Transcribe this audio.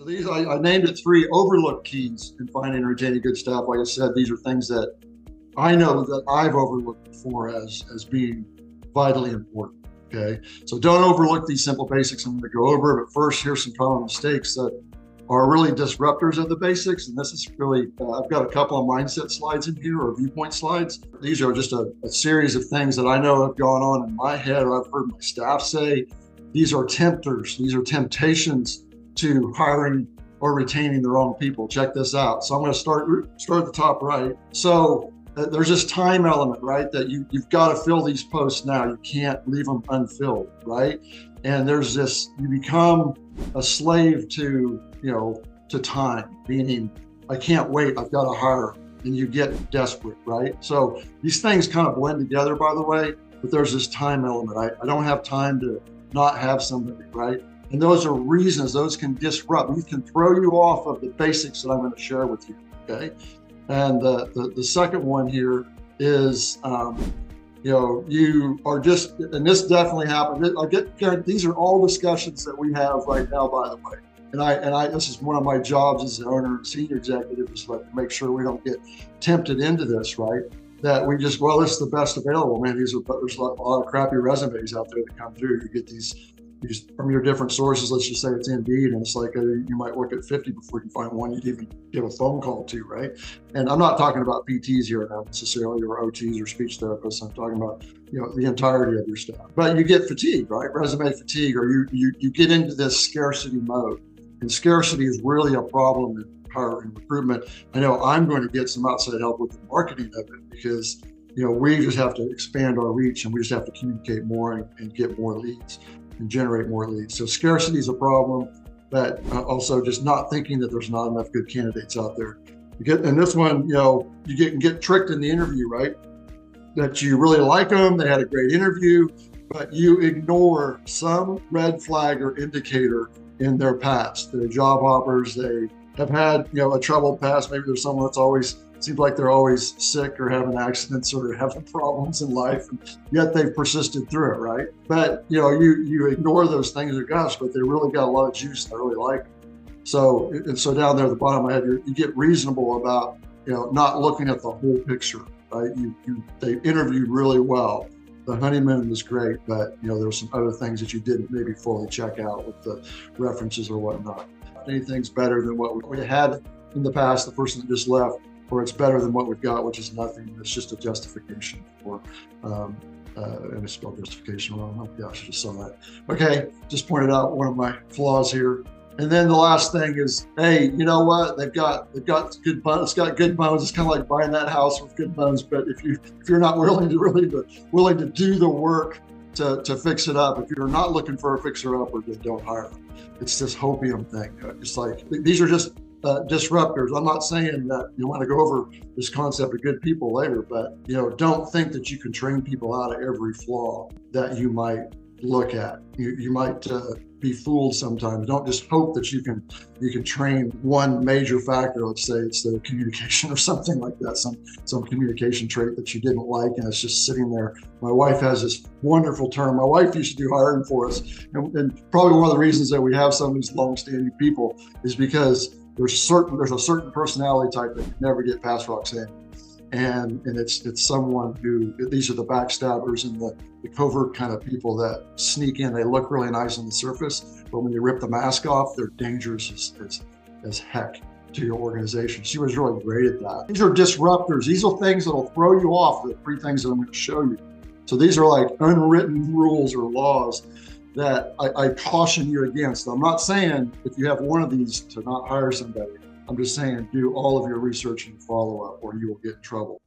I named it 3 overlooked keys in finding and retaining good staff. Like I said, these are things that I know that I've overlooked before as being vitally important. Okay, so don't overlook these simple basics I'm going to go over. But first, here's some common mistakes that are really disruptors of the basics. And this is really, I've got a couple of mindset slides in here, or viewpoint slides. These are just a series of things that I know have gone on in my head, or I've heard my staff say. These are tempters. These are temptations to hiring or retaining the wrong people. Check this out. So I'm going to start at the top right. So there's this time element, right? That you've got to fill these posts now. You can't leave them unfilled, right? And there's this, you become a slave to time, meaning I can't wait, I've got to hire, and you get desperate, right? So these things kind of blend together, by the way, but there's this time element. I don't have time to not have somebody, right? And those are reasons, those can disrupt, these can throw you off of the basics that I'm going to share with you, okay? And the second one here is, you are just, and this definitely happened. These are all discussions that we have right now, by the way. And this is one of my jobs as an owner and senior executive, is to make sure we don't get tempted into this, right? That we just, well, this is the best available, man. There's a lot of crappy resumes out there that come through. You get these from your different sources. Let's just say it's Indeed, and it's like you might look at 50 before you find one you'd even give a phone call to, right? And I'm not talking about PTs here now necessarily, or OTs or speech therapists. I'm talking about the entirety of your staff. But you get fatigue, right? Resume fatigue, or you get into this scarcity mode, and scarcity is really a problem in hiring recruitment. I know I'm going to get some outside help with the marketing of it, because we just have to expand our reach, and we just have to communicate more and get more leads and generate more leads. So scarcity is a problem, but also just not thinking that there's not enough good candidates out there. And this one, you get tricked in the interview, right? That you really like them, they had a great interview, but you ignore some red flag or indicator in their past. They're job hoppers, they have had a troubled past. Maybe there's someone that's always seems like they're always sick or having accidents or having problems in life, and yet they've persisted through it, right? But you ignore those things, or gosh, but they really got a lot of juice and I really like them. So down there at the bottom of my head, you get reasonable about not looking at the whole picture, right? They interviewed really well. The honeymoon was great, but there were some other things that you didn't maybe fully check out with the references or whatnot. Anything's better than what we had in the past, the person that just left, or it's better than what we've got, which is nothing. It's just a justification for, and I spelled justification wrong. Oh gosh, I just saw that. Okay, just pointed out one of my flaws here. And then the last thing is, hey, you know what? They've got good bones. It's got good bones. It's kind of like buying that house with good bones. But if you're not willing to do the work to fix it up, if you're not looking for a fixer-upper, then don't hire them. It's this hopium thing. It's like, these are just disruptors. I'm not saying that you want to go over this concept of good people later, but don't think that you can train people out of every flaw that you might look at. You might be fooled sometimes. Don't just hope that you can train one major factor. Let's say it's their communication or something like that, some communication trait that you didn't like, and it's just sitting there. My wife has this wonderful term. My wife used to do hiring for us, and probably one of the reasons that we have some of these long-standing people is because there's a certain personality type that you never get past Roxanne. And it's someone who, these are the backstabbers and the covert kind of people that sneak in. They look really nice on the surface, but when you rip the mask off, they're dangerous as heck to your organization. She was really great at that. These are disruptors. These are things that'll throw you off, the 3 things that I'm going to show you. So these are like unwritten rules or laws that I caution you against. I'm not saying if you have one of these to not hire somebody. I'm just saying do all of your research and follow up, or you will get in trouble.